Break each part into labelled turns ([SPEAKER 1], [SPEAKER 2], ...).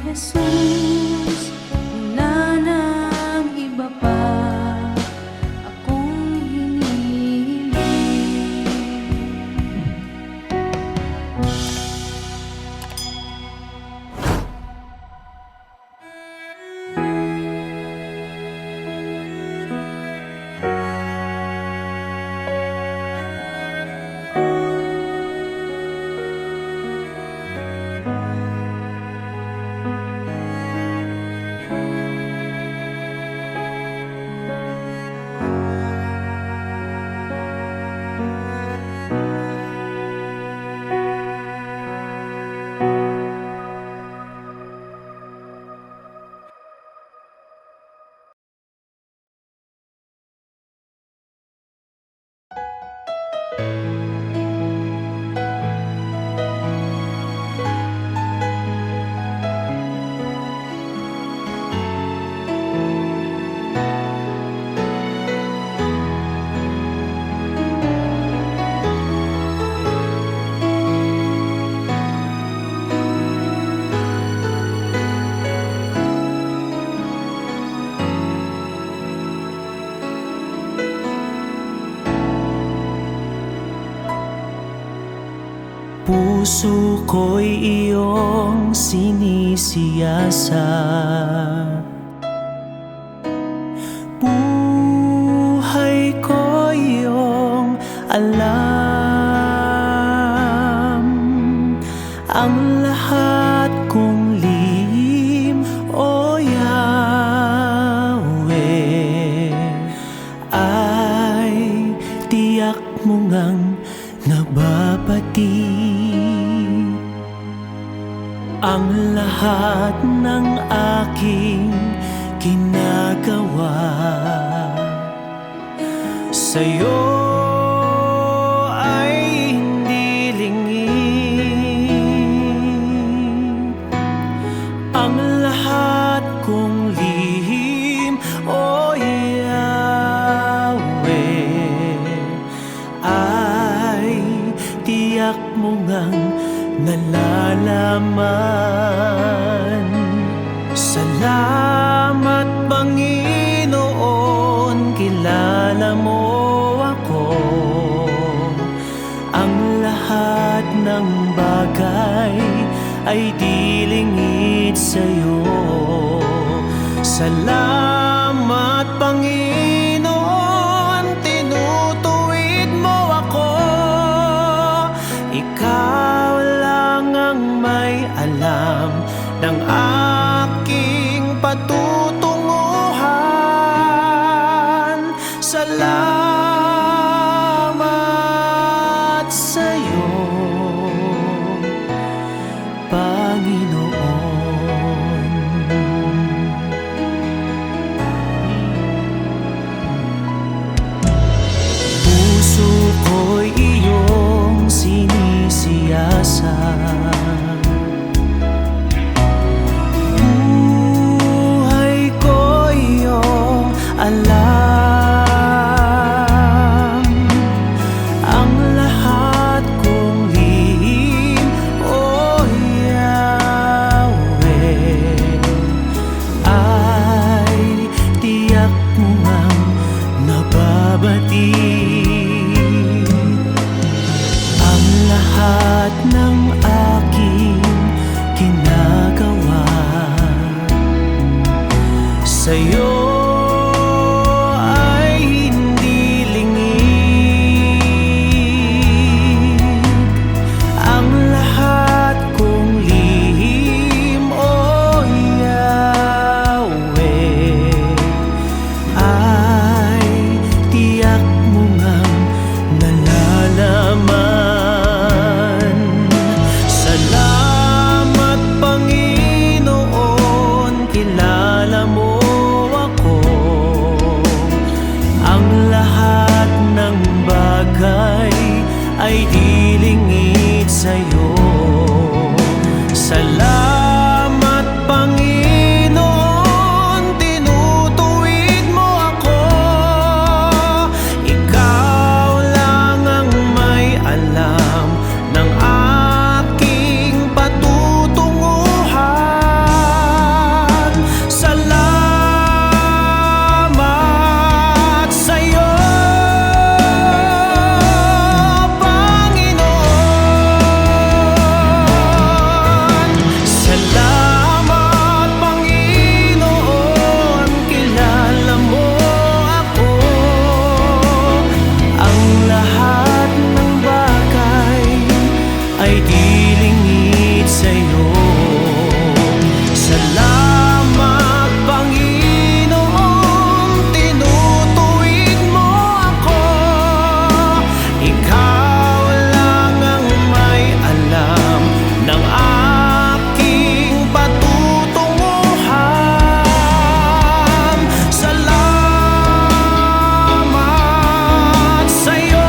[SPEAKER 1] Jesus, wala nang iba pa akong hinihiling.
[SPEAKER 2] Puso ko'y iyong sinisiyasat, buhay ko'y iyong alam. Ang lahat kong lihim, O Yahweh, ay tiyak mo ngang nababati. Ang lahat ng aking ginagawa sa'yo ay hindi lingid. Ang lahat kong lihim, O Yahweh, ay tiyak mo ngang nalalaman. Salamat, Panginoon, kilala mo ako. Ang lahat ng bagay ay di lingid sa'yo. Salamat, Panginoon, tinutuwid mo ako. Ikaw lang ang may alam ng aking patutunguhan. Salamat sa'yo, Panginoon. Puso ko'y iyong sinisiyasat, ay di lingid sa'yo. Salamat Panginoon, tinutuwid mo ako. Ikaw lang ang may alam ng aking patutunguhan. Salamat sa'yo,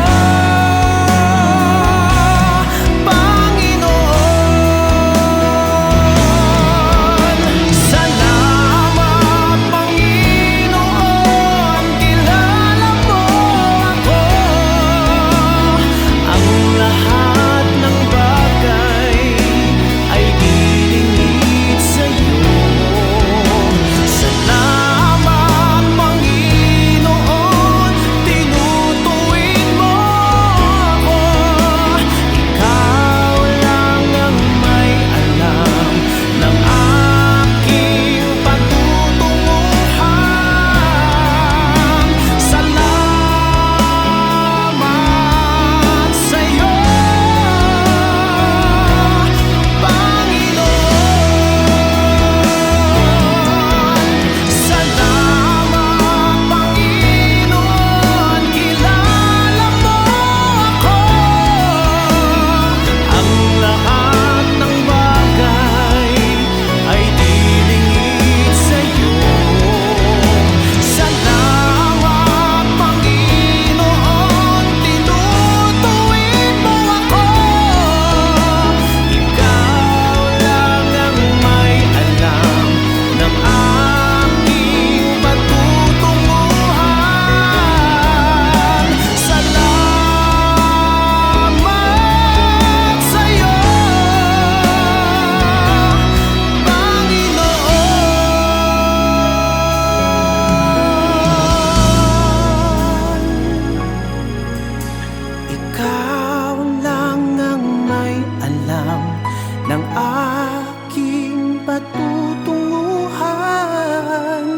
[SPEAKER 2] ng aking patutunguhan.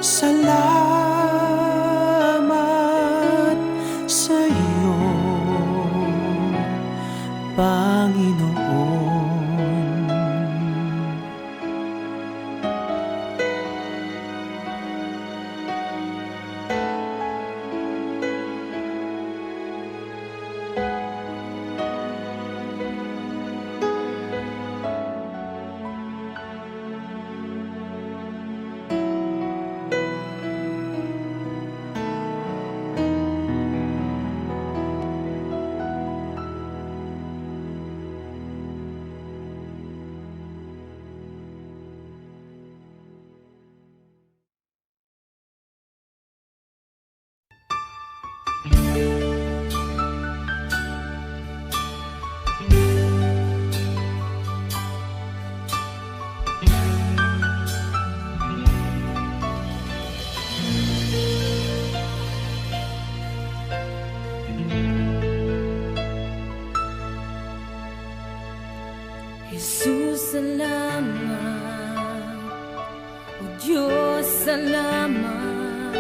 [SPEAKER 2] Salamat sa'yo, Panginoon.
[SPEAKER 1] Jesus, salamat. O Diyos, salamat.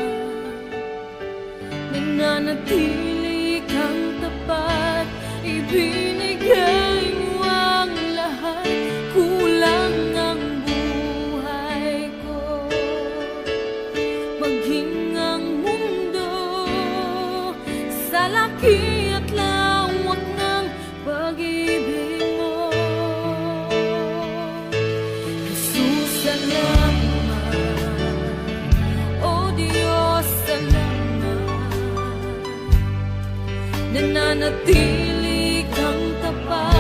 [SPEAKER 1] Nananatili kang tapat, ibinigay mo ang lahat. Kulang ang buhay ko, maging ang mundo sa laki at lawak ng pag-ibig mo. Jesus, salamat. O Diyos, salamat. Nananatili kang tapat,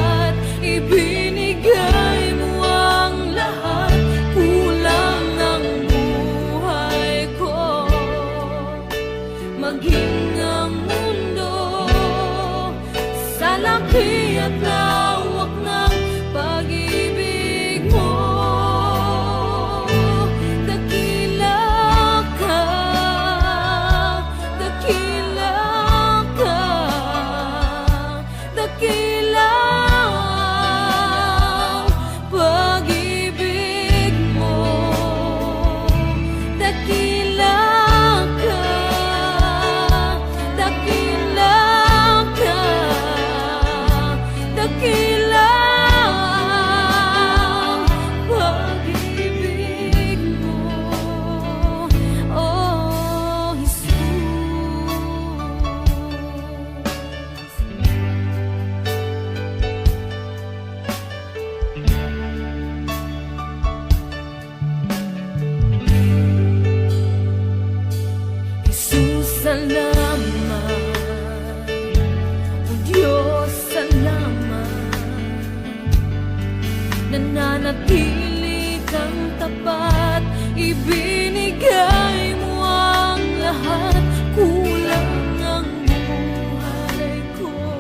[SPEAKER 1] nananatili kang tapat, ibinigay mo ang lahat, kulang ang buhay ko.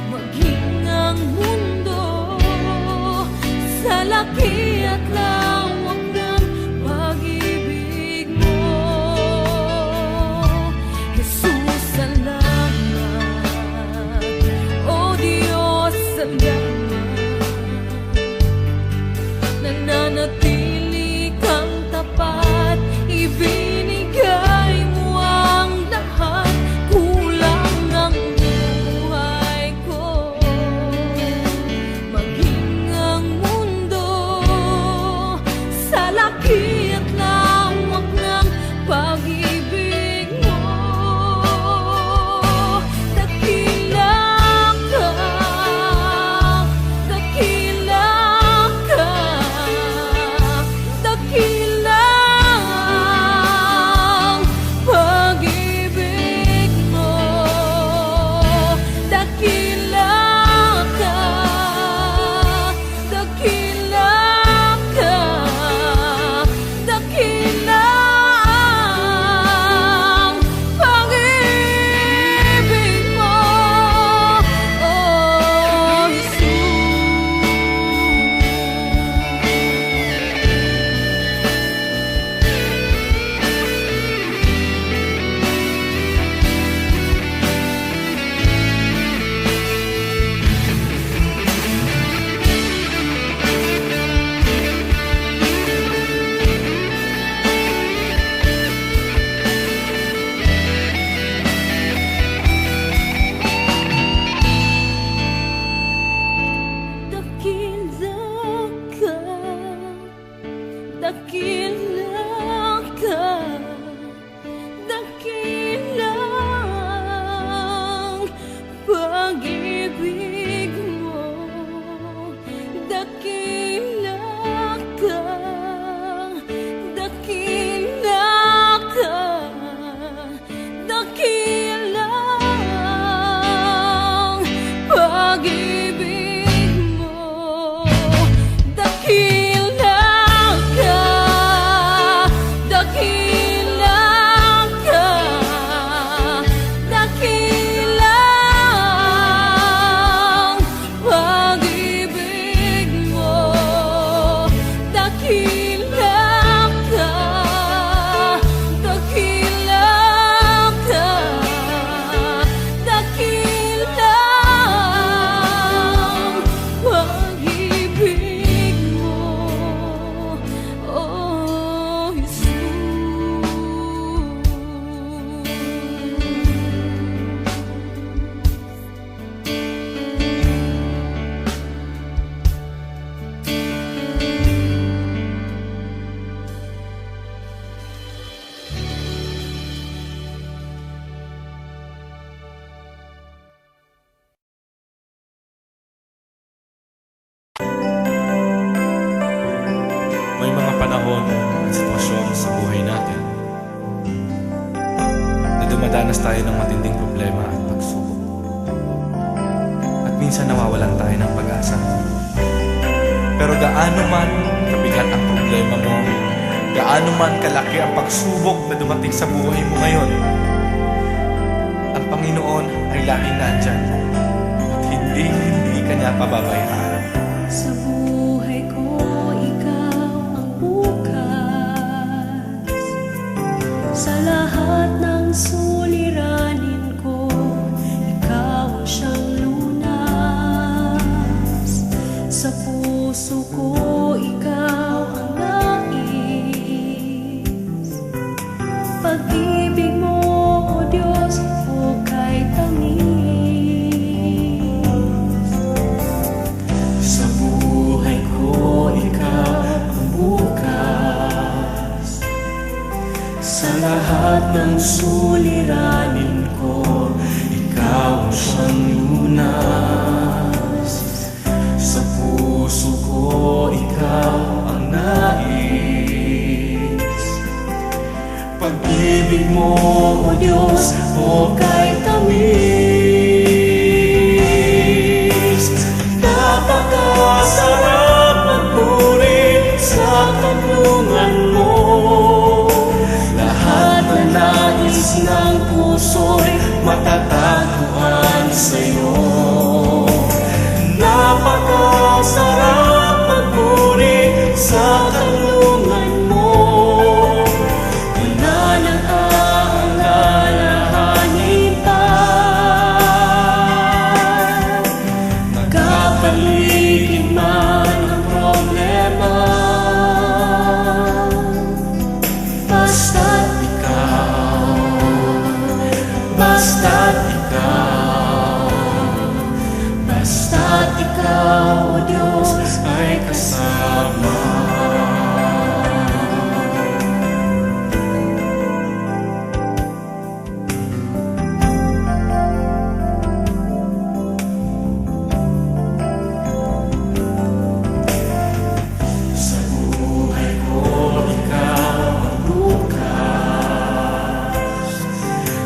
[SPEAKER 1] Maging ang mundo sa laki at lawak ng pag-ibig mo. Jesus, salamat. O Diyos, salamat. Nananatili kang tapat, ibinigay mo ang lahat, kulang ang buhay ko. Maging ang mundo sa laki at lawak ng pag-ibig mo. Dakila ka, dakila ka, dakila ang pag-ibig mo. Dakila ka, dakila ka, dakila ang pag-ibig mo, oh dakila ka, dakila ang pag-ibig mo. Dakila ka, dakila ka, dakila ang pag-ibig mo. Dakila ka, dakila ka, dakila ang pag-ibig mo. Dakila ka, dakila ka, dakila ang pag-ibig mo, oh Jesus.
[SPEAKER 3] May mga panahon at sitwasyon sa buhay natin na dumadanas tayo ng matinding problema at pagsubok. At minsan nawawalan tayo ng pag-asa. Pero gaano man kabigat ang problema mo, gaano man kalaki ang pagsubok na dumating sa buhay mo ngayon, ang Panginoon ay laging nandyan at hindi ka niya pababayaan.
[SPEAKER 1] Sa buhay ko, ikaw ang bukas. Sa lahat ng suliranin ko, ikaw ang siyang lunas. Sa puso ko, ikaw ang nais. Pag-ibig mo, O Diyos, hukay tamis.
[SPEAKER 2] Sa buhay ko, ikaw ang bukas. Sa lahat ng suliranin ko, ikaw ang siyang lunas. Sa puso ko, ikaw ang nais. Pag-ibig mo, O Diyos, hukay tamis. Napakasarap Diyos ay kasama. Sa buhay ko, ikaw ang bukas.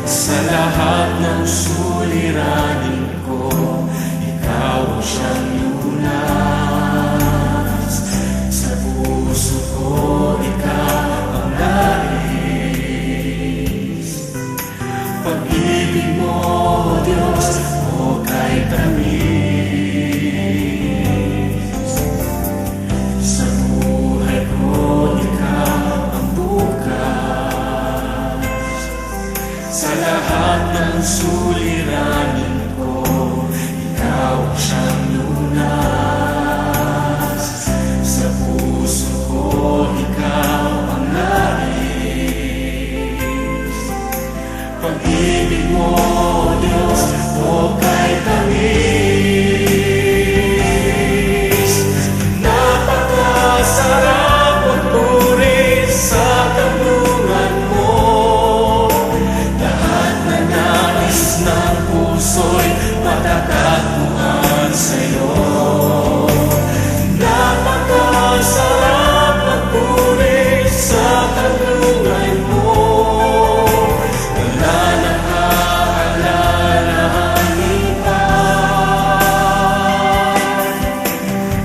[SPEAKER 2] Sa lahat ng suliranin ko, ikaw ang siyang lunas. Sa puso ko, ikaw ang nais. Pag-ibig mo, Diyos, o kay tamis. Sa buhay ko, ikaw ang bukas. Sa lahat ng suliranin ko, ikaw ang siyang lunas. Sa puso ko, ikaw ang nais. Pag-ibig mo, Diyos, o kay tamis. Napakasarap magpuri sa kanlungan mo. Lahat na nais ng puso'y matatagpuan sa'yo. Napakasarap magpuri sa kanlungan mo. Wala nang aalalahanin pa.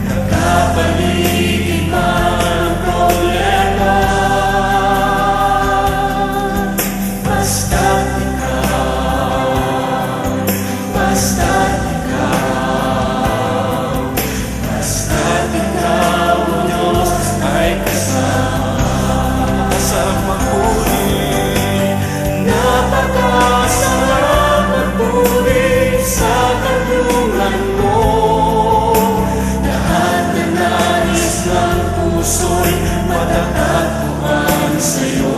[SPEAKER 2] Nakapaligid man ang problema. Basta't ikaw, basta't ikaw, basta't ikaw, o Diyos, ay kasama. Sarap magpuri, napakasarap magpuri sa kanlungan mo. Lahat na nais ng puso'y matatagpuan sa'yo.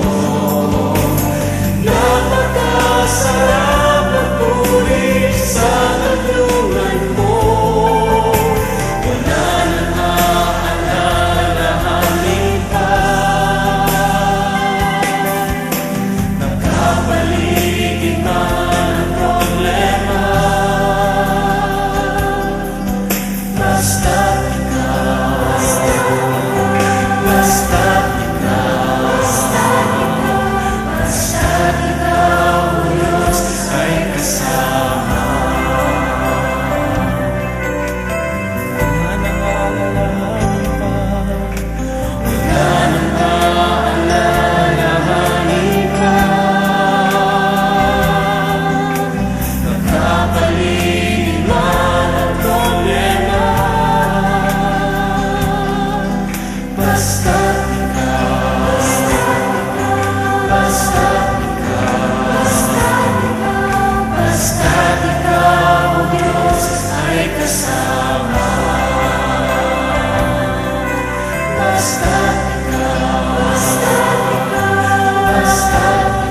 [SPEAKER 2] Napakasarap magpuri sa kanlungan mo. Wala nang aalalahanin pa. Nakapaligid man ang problema. Basta't ikaw, basta't ikaw, basta't ikaw, o Diyos, ay kasama. Wala nang aalalahanin pa. Wala nang aalalahanin pa. Nakapaligid man ang problema. Basta't ikaw, basta't ikaw, basta't ikaw, o Diyos, ay kasama. Basta't ikaw, basta't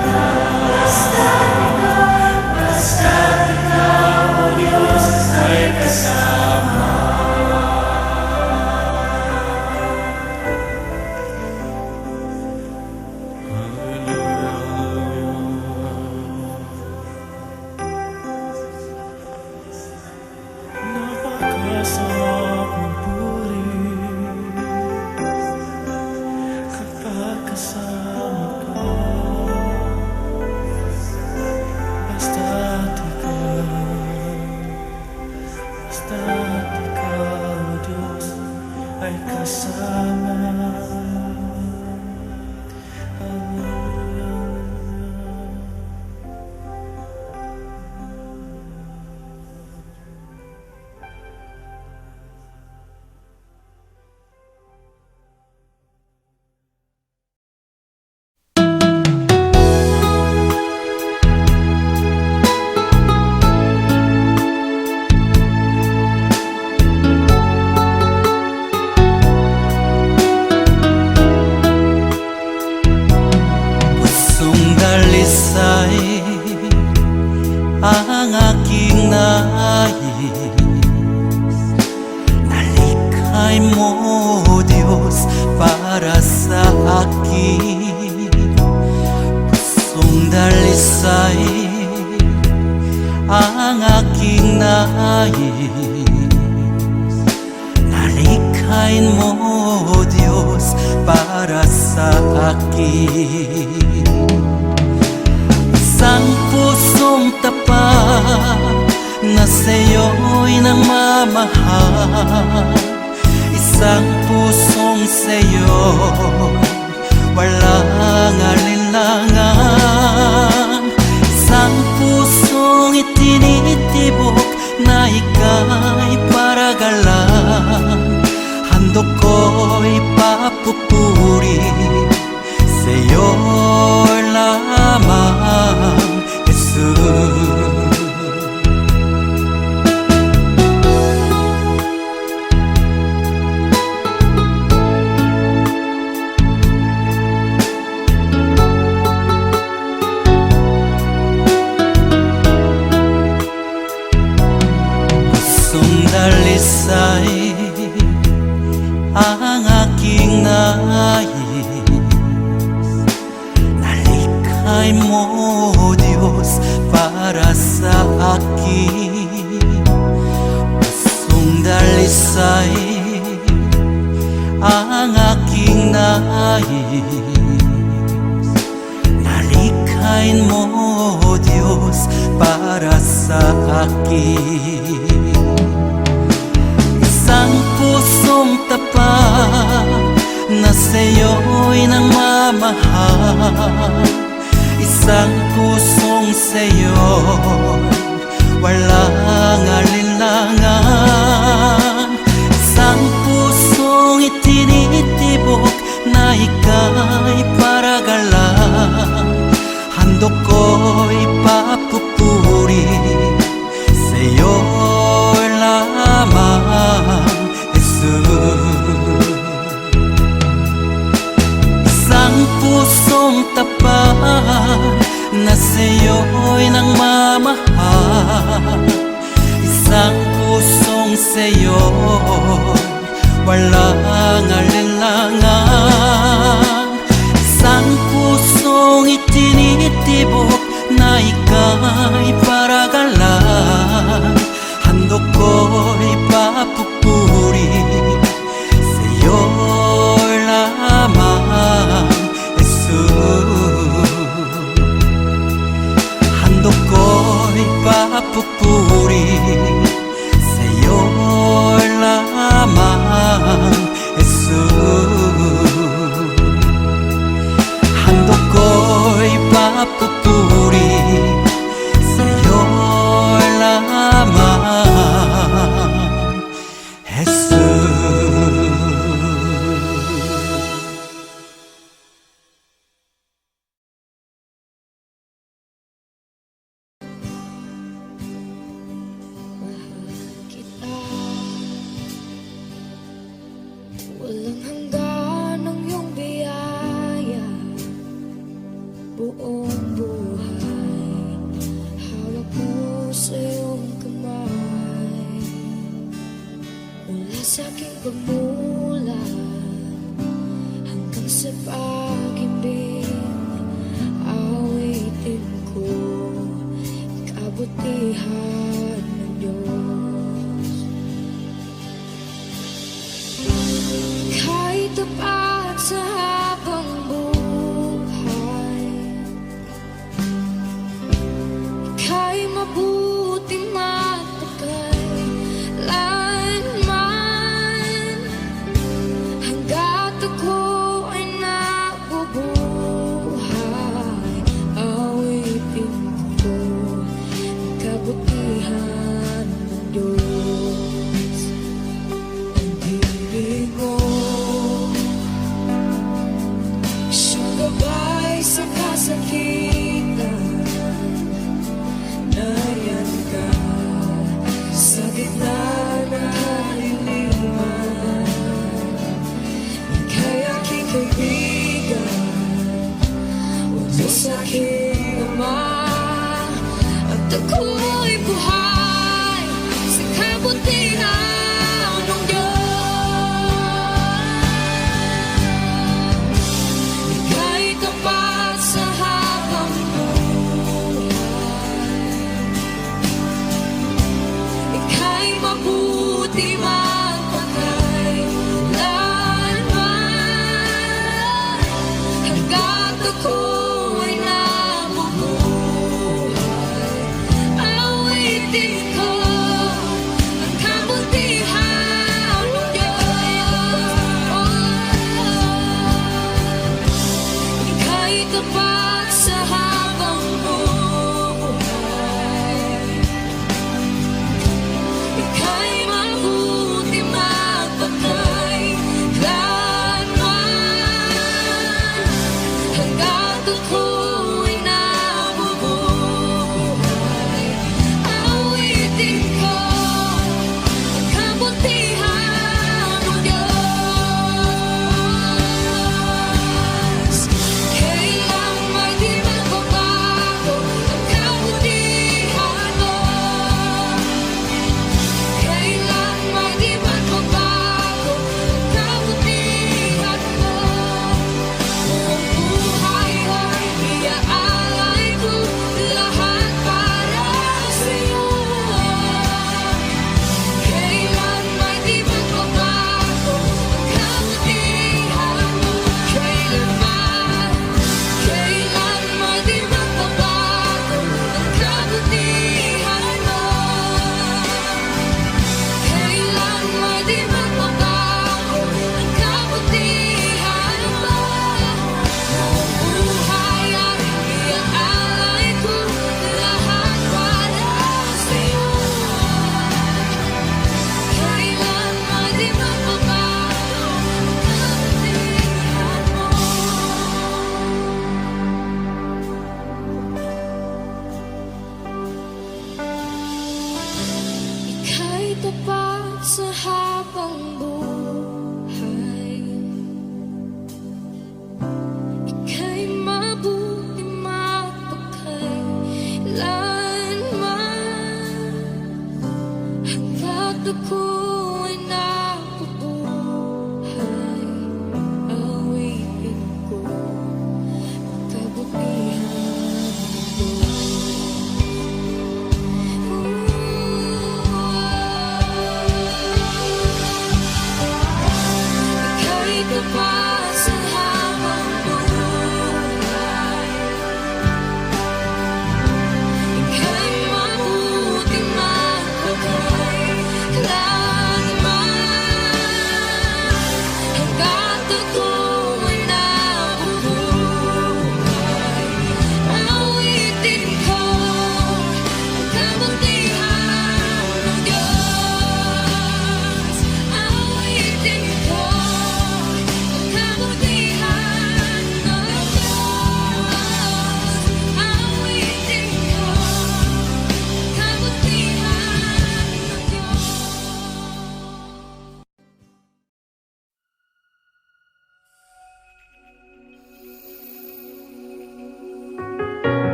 [SPEAKER 2] ikaw, basta't ikaw, o Diyos, ay kasama. Napakasarap magpuri kapag kasama ka. Basta't ikaw, o Diyos, ay kasama.
[SPEAKER 4] Nalikhay mo, Diyos, para sa akin. Pusong dalisay ang aking nais. Nalikhain mo, Diyos, para sa akin. Isang pusong tapat na sa'yo'y nagmamahal. Isang pusong sa'yo walang alinlangan. Isang pusong itinitibok na ika'y paragalan. Handog ko'y papupuri sa'yo lamang, Jesus. Dalisay ang aking nais. Nalikhay mo, Diyos, para sa akin. Pusong dalisay ang aking nais. Nalikhain mo, Diyos, para sa akin. Isang pusong tapat na sa'yo'y nagmamahal. Isang pusong sa'yo walang alinlangan. Isang pusong itinitibok na ika'y paragalan. Handog ko'y papupuri sa'yo lamang, Jesus. Isang pusong tapat na sa'yo'y nagmamahal. Isang pusong sa'yo walang alinlangan. Isang pusong itinitibok na ika'y paragalan. Handog ko'y papupuri sa'yo lamang, Jesus. Handog ko'y papupuri sa'yo lamang, Jesus. Handog ko'y papupuri sa'yo lamang, Jesus.
[SPEAKER 1] Kita walang hanggan ang iyong biyaya. Buong buhay hawak mo sa iyong kamay. Mula sa aking pagmulat hanggang sa pag-ibig, awitin ko kabutihan ng Diyos. Kahit tapat sa habang buhay, ika'y mabuti matagay hangga't ako ay nabubuhay. Awitin ko ang kabutihan ng Diyos. Ang ibig mo siyang gabay sa kasakitan. Nariyan ka sa gitna ng kaliliman. Ika'y aking kaibigan, o Diyos aking Ama. At ako'y buhay sa kabutihan ng Diyos.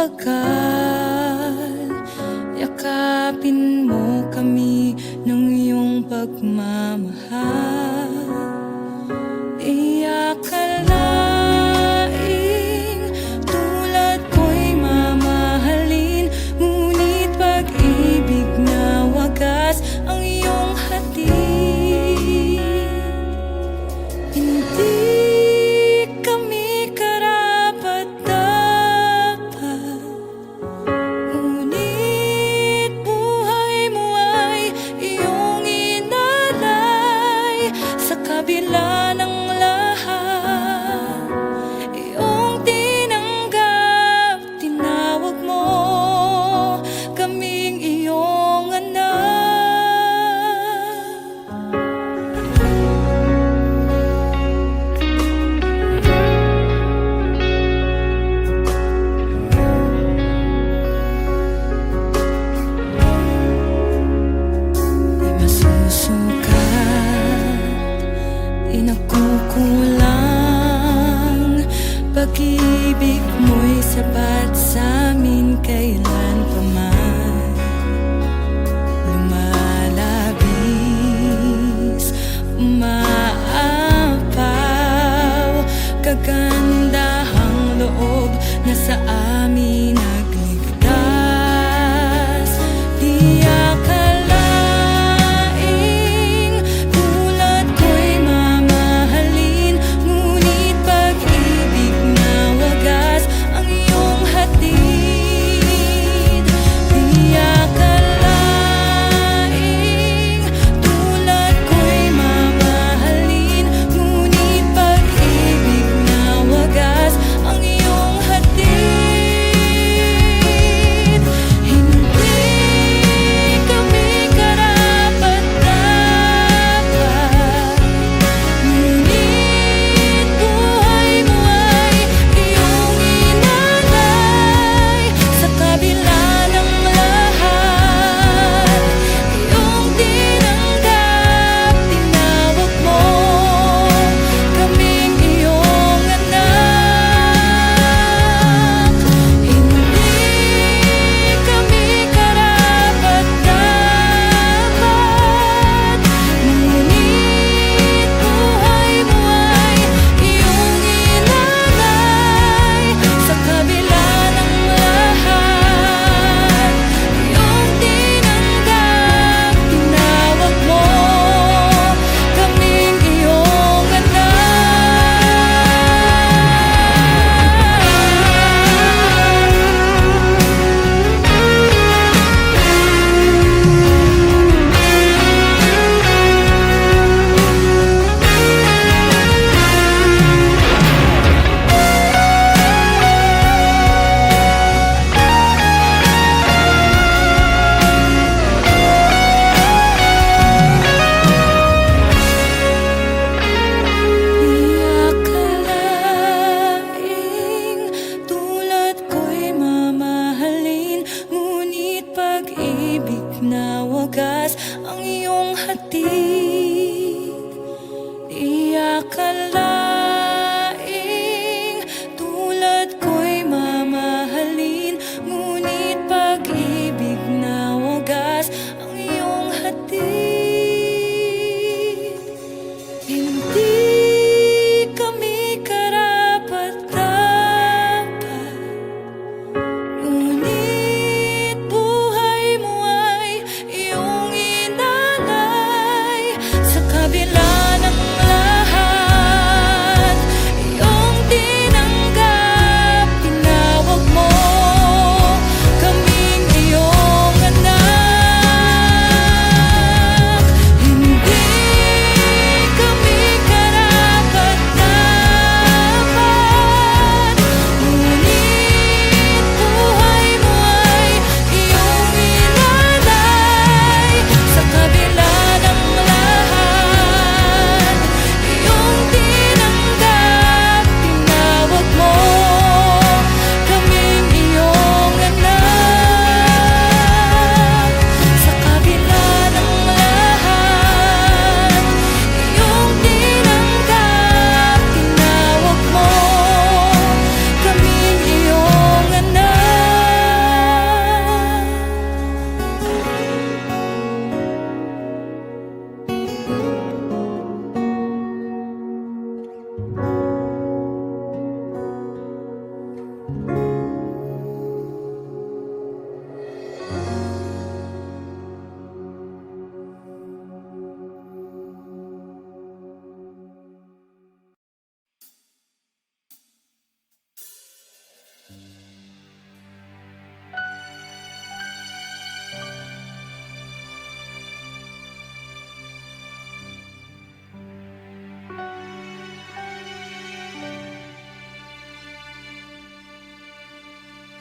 [SPEAKER 1] mabagal. Yakapin mo kami ng iyong pagmamahal. Di akalaing tulad ko'y mamahalin, ngunit pag-ibig na wagas ang iyong hatid. Hindi kami karapat-dapat, ngunit buhay mo ay iyong inalay. Sa kabila ng lahat,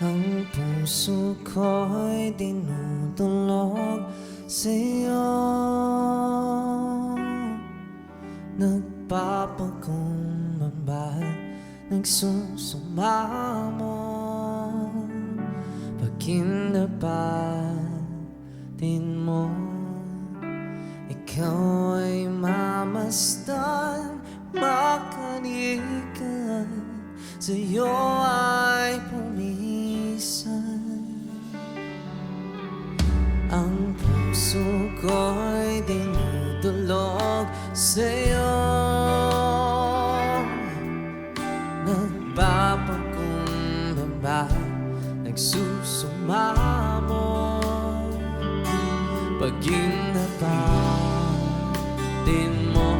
[SPEAKER 5] Ang puso ko'y dinudulog sa'yo. Nagpapakumbaba, nagsusumamo. Pag kinapatin mo, ikaw ay mamasdan, makanikan, sa'yo ay pumisan. Ang puso ko'y dinudulog sa'yo. Nagpapakumbaba, nagsusumamo. Pag kinapatin mo,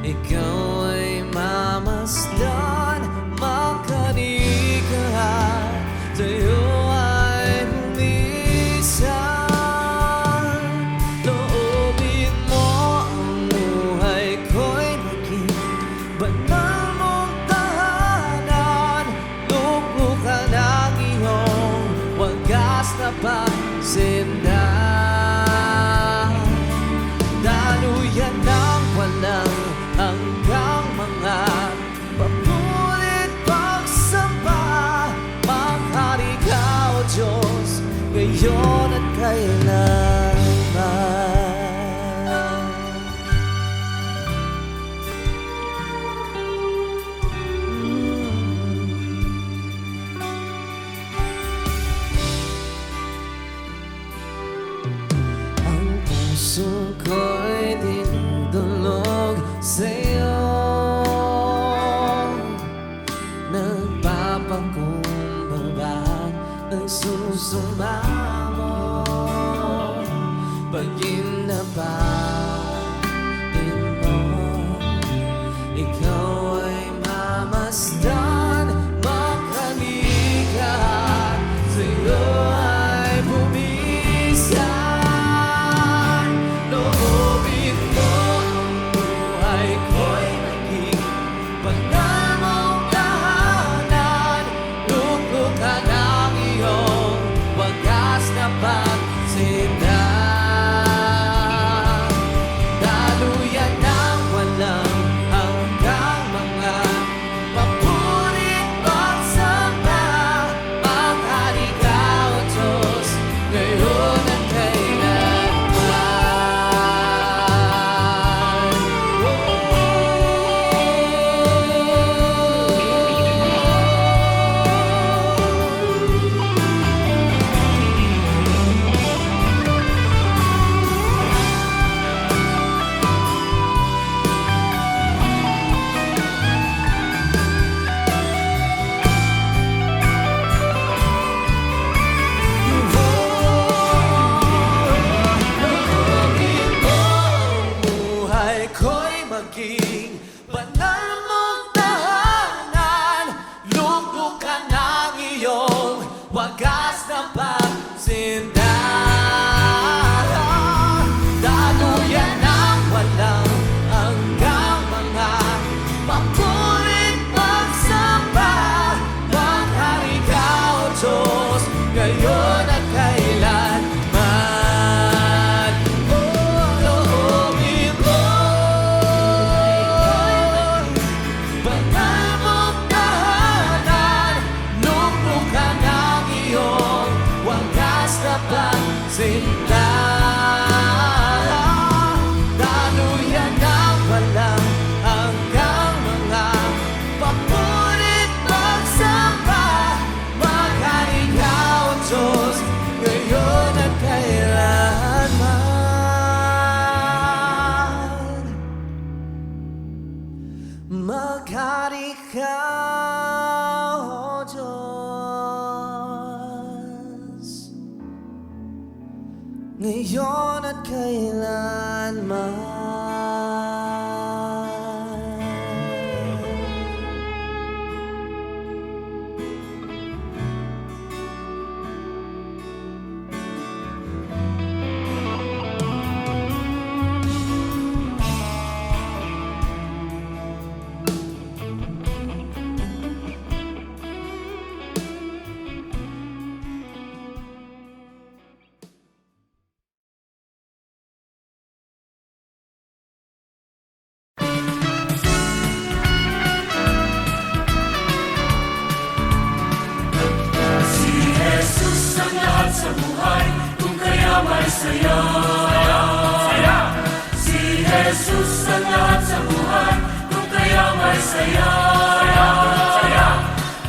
[SPEAKER 5] ikaw ay mamasdan, makanikan, sa'yo ay pumisan. Loobin mo ang buhay ko'y maging banal mong tahanan. Luklukan ang iyong wagas na pagsindan. Daluyan ng walang hanggang mga papulit pagsamba. Maghari ka, O Diyos, ngayon at kailanman. Ang puso ko'y dinudulog sa'yo. Nagpapakumbaba, nagsusumamo. Pag kinapatin mo, ikaw ay mamasdan, makanikan, sa'yo ay pumisan. Loobin mo ang buhay ko'y maging banal mong tahanan. Luklukan ang iyong wagas na pagsindan. Daluyan ng walang hanggang mga papulit pagsamba. Maghari ka, O Diyos, ngayon at kailanman. Loobin mo ang buhay ko'y maging banal mong tahanan. Luklukan ang iyong wagas na pagsindan. Daluyan ng walang hanggang mga papulit pagsamba. Maghari ka, O Diyos, ngayon at kailanman. Loobin mo banal mong tahanan. Luklukan ang iyong wagas na pagsindan. Daluyan ng walang hanggang mga papulit pagsamba. Maghari ka, O Diyos, ngayon at kailanman. Maghari ka, O Diyos, ngayon at kailanman.
[SPEAKER 2] Jesus ang lahat sa buhay, kung kaya may saya.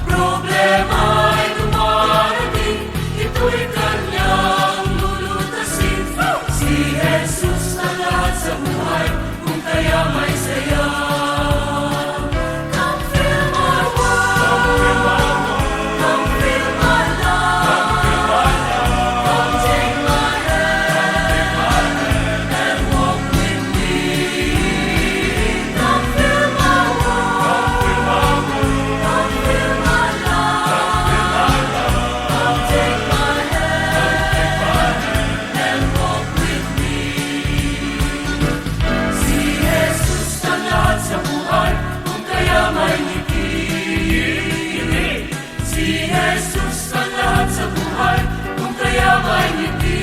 [SPEAKER 2] Problema ay dumarating, ito'y kanyang lulutasin. Si Jesus ang lahat sa buhay, kung kaya may saya. Come fill my world, come fill my life, come take my hand and walk with me. Come fill my world, come fill my life, come take my hand and walk with me. Si Jesus ang lahat sa buhay, kung kaya may ngiti. Si Jesus ang lahat sa buhay, kung kaya may ngiti.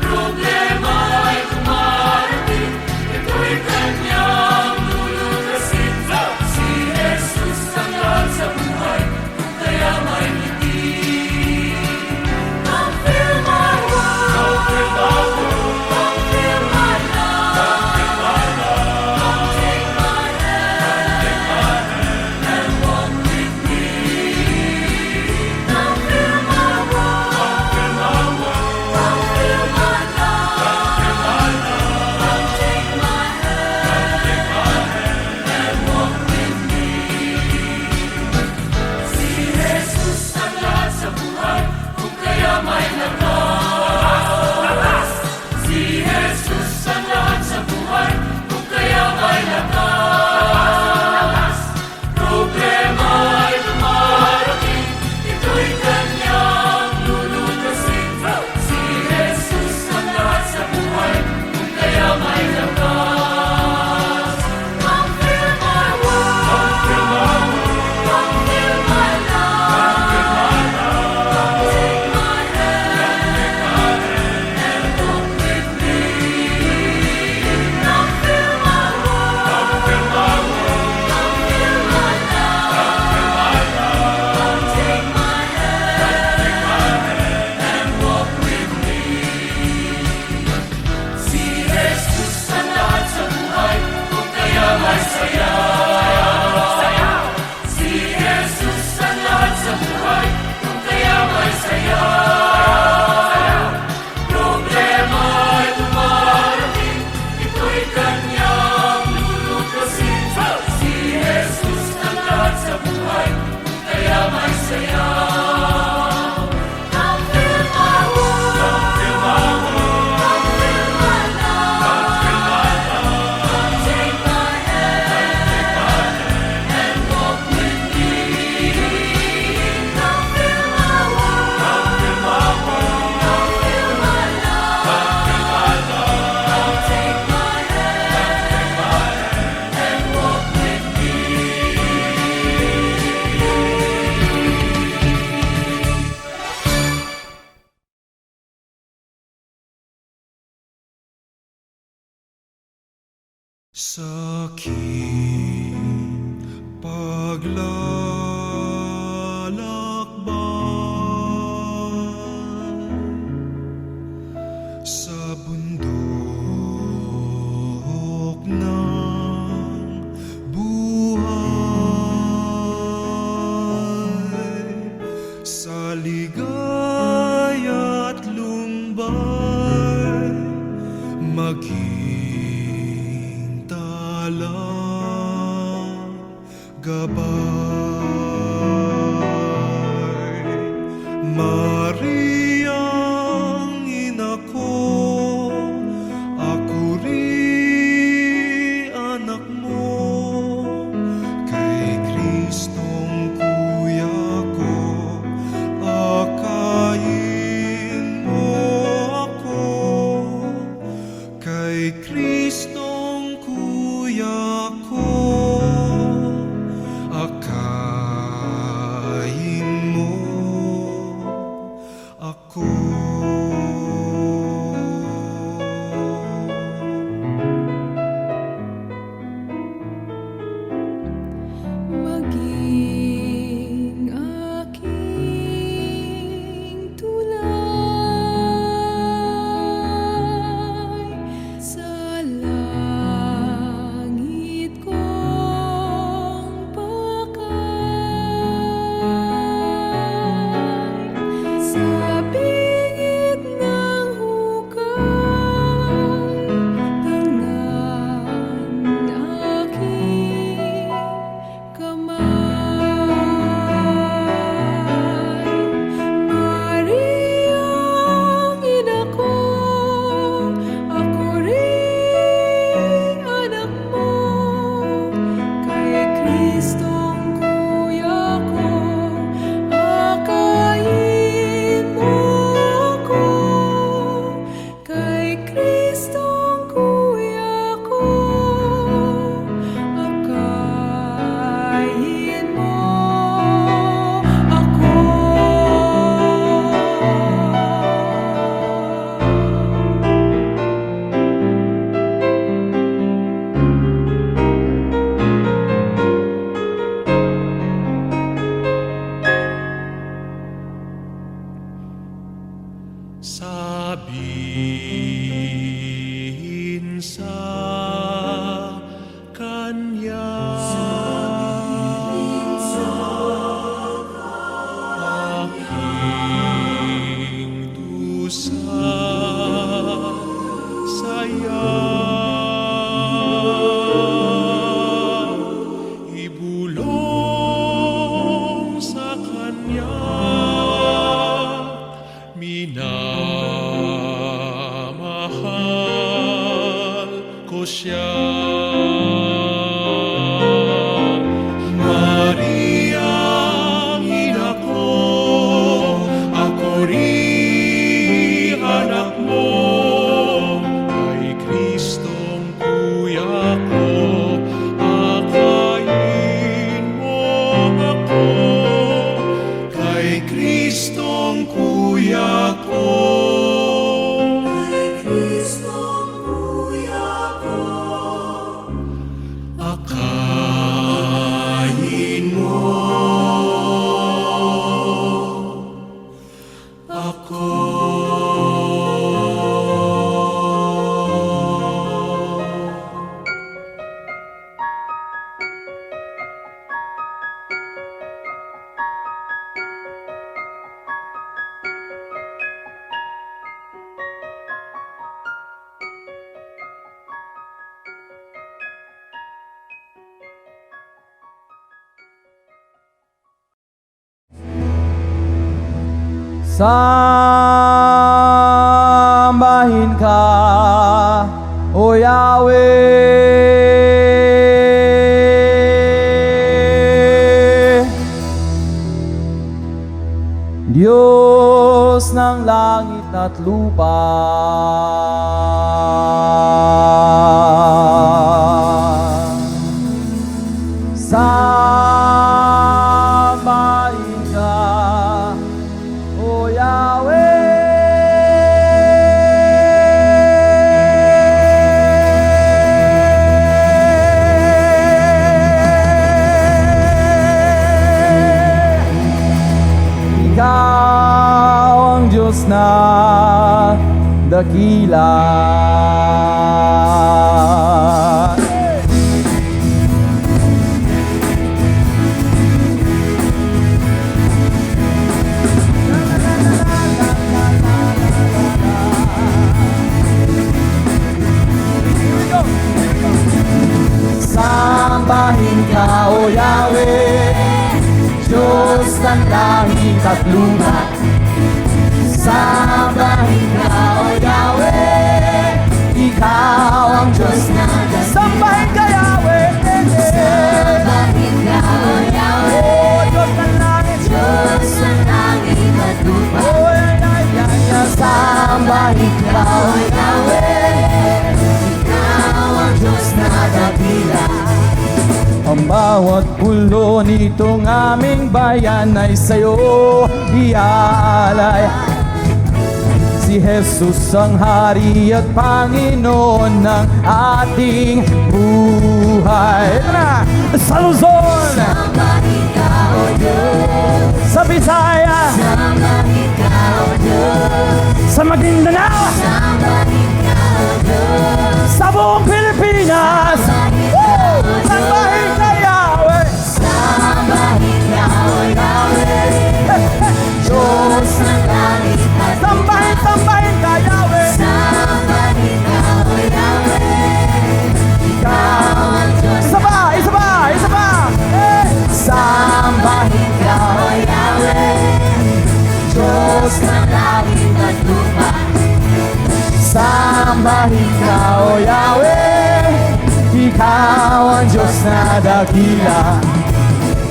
[SPEAKER 2] Problema ay dumarating, ito'y kanyang lulutasin. Si Jesus ang lahat sa buhay, kung kaya may ngiti. Come fill my world, come fill my life, come take my hand and walk with me. Come fill my world, come fill my life, come take my hand and walk with me. Si Jesus ang lahat sa buhay, kung kaya may lakas. Si Jesus ang lahat sa buhay, kung kaya may lakas. Problema ay dumarating, ito'y kanyang lulutasin. Si Jesus ang lahat sa buhay, kung kaya may lakas. Come fill my world, come fill my life, come take my hand and walk with me. Come fill my world, come fill my life, come take my hand and walk with me. Si Jesus ang lahat sa buhay, kung kaya may saya. Si Jesus ang lahat sa buhay, kung kaya may saya. Problema ay dumarating, ito'y kanyang lulutasin. Si Jesus ang lahat sa buhay, kung kaya may saya. Come fill my world, come fill my life, come take my hand and walk with me. Come fill my world, come fill my life, come take my hand and walk with me.
[SPEAKER 3] Sa aking paglalakbay sa bundok ng buhay, sa ligaya't lumbay, maging talang gabay. Mariang ina ko, ako rin anak mo, kay Kristong kuya ko, akayin mo ako. Kay Kristong kuya ko, akayin mo ako.
[SPEAKER 1] Maging aking tulay sa
[SPEAKER 6] siya, ibulong sa kanya, minamahal ko siya. Maria, ina ko, ako rin anak mo, kay Kristong kuya ko, akayin mo ako, kay Kristong kuya ko. Akayin mo ako.
[SPEAKER 5] Sambahin ka, O Yahweh, Diyos ng langit at lupa. Sambahin ka, O Yahweh, Ikaw ang Diyos na dakila. Sambahin ka, O Yahweh, Diyos ng langit at lupa. Sambahin ka, O Yahweh, Ikaw ang Diyos na dakila. Sambahin ka, Yahweh, sambahin ka, O Yahweh, Diyos ng langit, Diyos ng langit at lupa. Sambahin ka, O Yahweh, Ikaw ang Diyos na dakila. Ang bawat pulo nitong aming bayan ay sa'yo iaalay. Si Jesus ang Hari at Panginoon ng ating buhay. Ito na! Sa Luzon! Sambahin ka, O Diyos! Sa Visayas! Sambahin ka, O Diyos! Sa Maguindanao! Sambahin ka, O Diyos! Sa buong Pilipinas! Sambahin ka, Yahweh! Sambahin ka, O Yahweh! Diyos ng langit at lupa. Sambahin ka, Yahweh! Sambahin ka, O Yahweh! Ikaw ang Diyos. Isa pa! Sambahin ka, O Yahweh! Diyos ng langit at lupa. Sambahin ka, O Yahweh! Ikaw ang Diyos na dakila.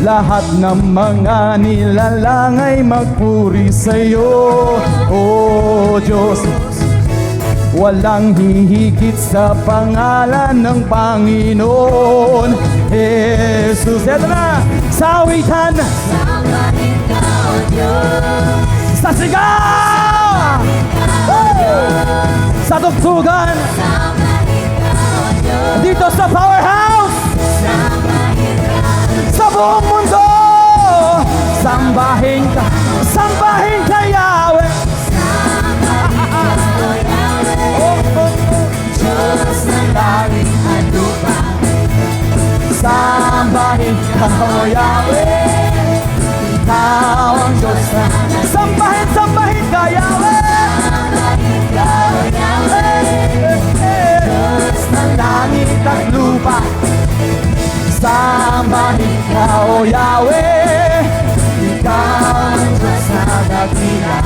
[SPEAKER 5] Lahat ng mga nilalang ay magpuri sa'yo, O Diyos. Walang hihigit sa pangalan ng Panginoon Jesus. Eto na, sa awitan. Sambahin ka, O Diyos. Sa sigaw. Sa tugtugan. Sambahin ka, O Diyos. Dito sa powerhouse. Sambahin ka. Sa buong mundo. Sambahin ka. Sambahin ka, Yahweh. Sambahin ka, O Yahweh. Diyos ng langit at lupa. Sambahin ka, O Yahweh. Ikaw ang Diyos na. Sambahin ka, Yahweh. Sambahin ka, O Yahweh. O Yahweh, Ikaw ang Diyos na dakila.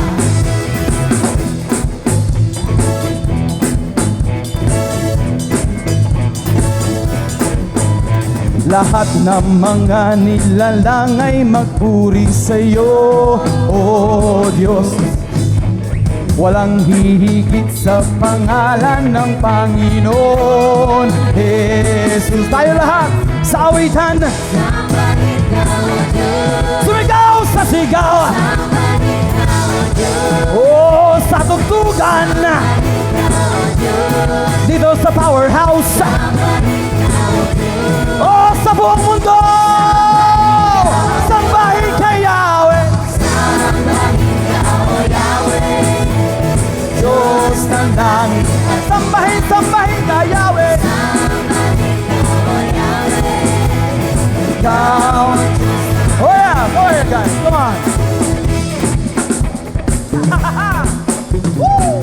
[SPEAKER 5] Lahat ng mga nilalang ay magpuri sa'yo, O Diyos. Walang hihigit sa pangalan ng Panginoon Jesus. Tayo lahat sa awitan, sumigaw sa sigaw, oh, sa tugtugan, dito sa powerhouse, oh, sa buong mundo, sambahin kay Yahweh, Diyos ng langit. Sambahin, sambahin kay Yahweh, Ikaw. Oh yeah, go ahead guys, come on. Woo!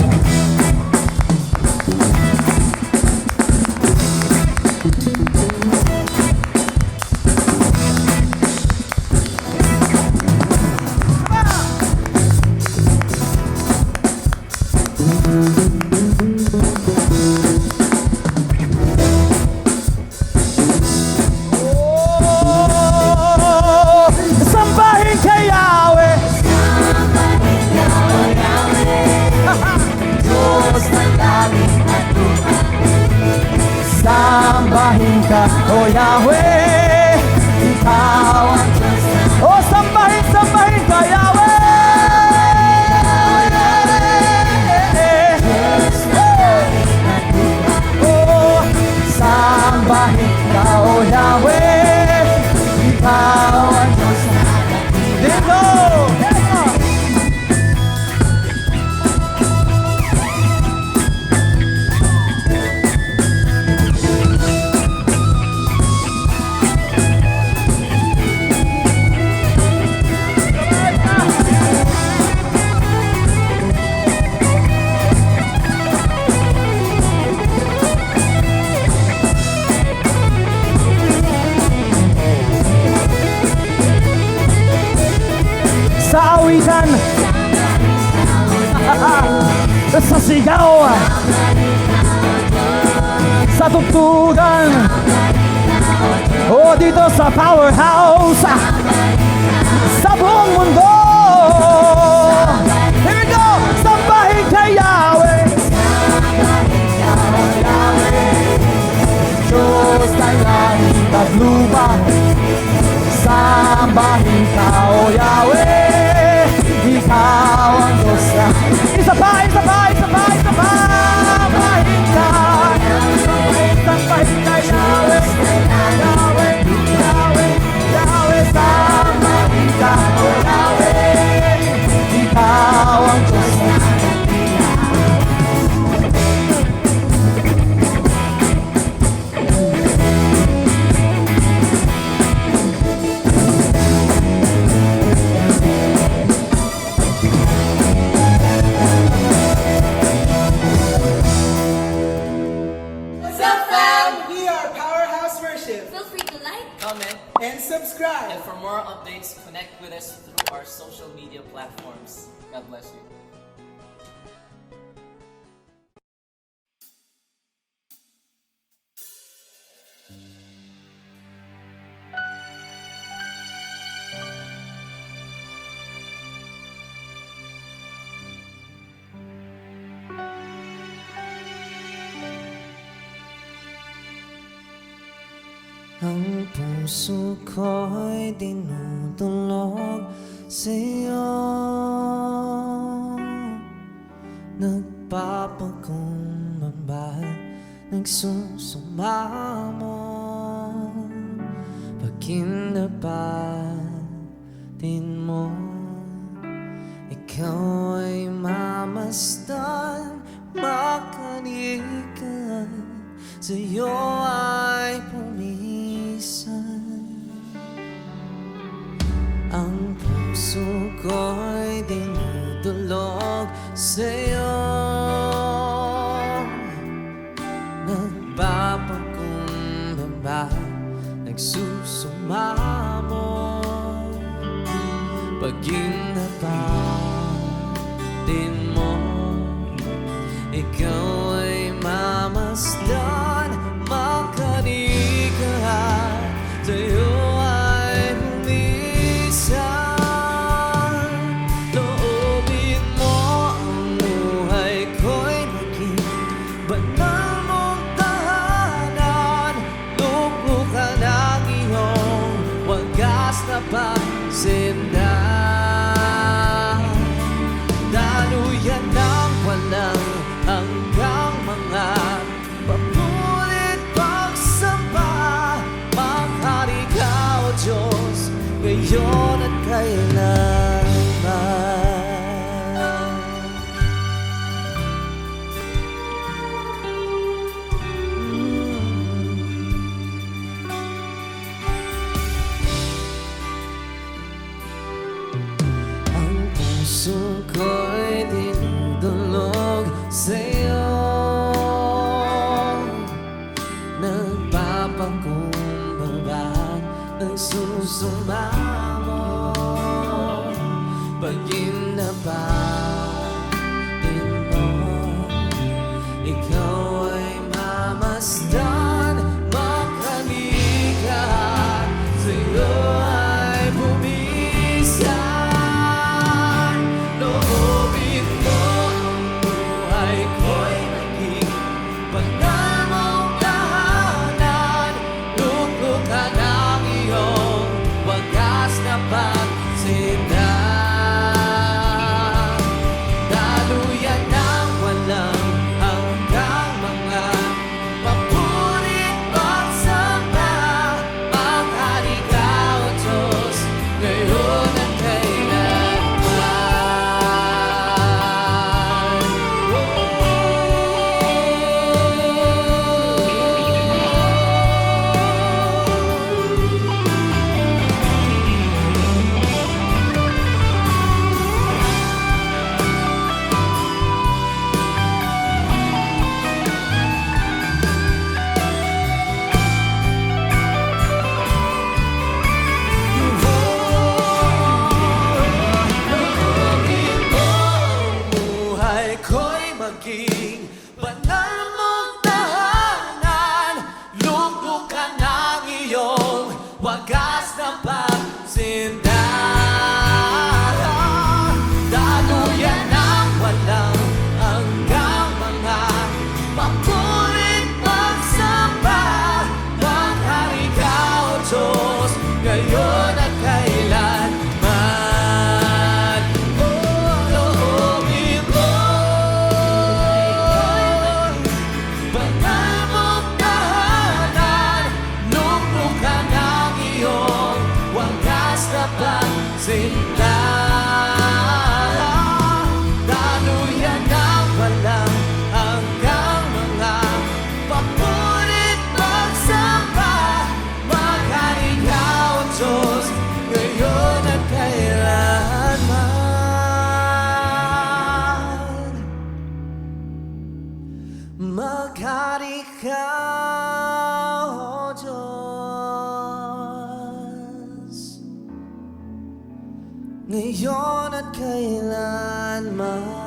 [SPEAKER 5] Sambahin kay Yahweh, Diyos ng langit at lupa. Sambahin ka, O Yahweh, Ikaw ang Diyos na. Oh, sambahin, sambahin ka, Yahweh. Oh, sambahin ka, O Yahweh, Ikaw ang Diyos na. Dito! Sa awitan, sa sigaw, sa tugtugan, o dito sa powerhouse, sa buong mundo. Here we go! Sambahin kay Yahweh, Diyos ng langit at lupa. Sambahin ka, O Yahweh, Ikaw ang Diyos na. Isa pa, isa pa, isa pa, isa pa. Sambahin ka, sambahin ka, Yahweh, Yahweh, Yahweh, Yahweh. Sambahin ka, O Yahweh, Ikaw ang Diyos na.
[SPEAKER 1] Feel free to like,
[SPEAKER 7] comment,
[SPEAKER 5] And subscribe.
[SPEAKER 7] and for more updates, connect with us through our social media platforms. God bless you.
[SPEAKER 4] Ang puso ko'y dinudulog sa'yo, nagpapakumbaba, nagsusumamo, pagkinapatin mo. Ikaw ay mamasdan, makanikan, sa'yo ay pumisan. Ang puso ko'y dinudulog sa'yo, nagpapakumbaba, nagsusumamo, pag-inapatin mo, ikaw ay mamasdan, makanikahan, sa'yo ay pumisan. Loobin mo ang buhay ko'y naging banal mong tahanan. Luklukan ang iyong wagas na pagsindan. Daluyan ng walang hanggang mga papulit pagsamba. Maghari ka, O Diyos, ngayon at kailanman. Ang puso ko'y dinudulog sa'yo, nagpapakumbaba, nagsusumamo, pag-inapatin mo, ikaw ay mamasdan, makanikahan, sa'yo ay bumisan. Loobin mo ang buhay ko'y naging banal mong tahanan. Luklukan ang iyong wagas na pagsindan. Daluyan ng walang hanggang mga papulit pagsamba. Maghari ka, O Diyos, ngayon at buhay ko'y maging banal mong tahanan. Luklukan ang iyong wagas na pagsindan. Daluyan ng walang hanggang mga papulit pagsamba. Maghari ka, O Diyos, ngayon at kailanman. Loobin mo banal mong tahanan. Luklukan ang iyong wagas na pagsindan. Daluyan ng walang hanggang mga papulit pagsamba. Maghari ka, O Diyos, ngayon at kailanman. Maghari ka, O Diyos, ngayon at kailanman.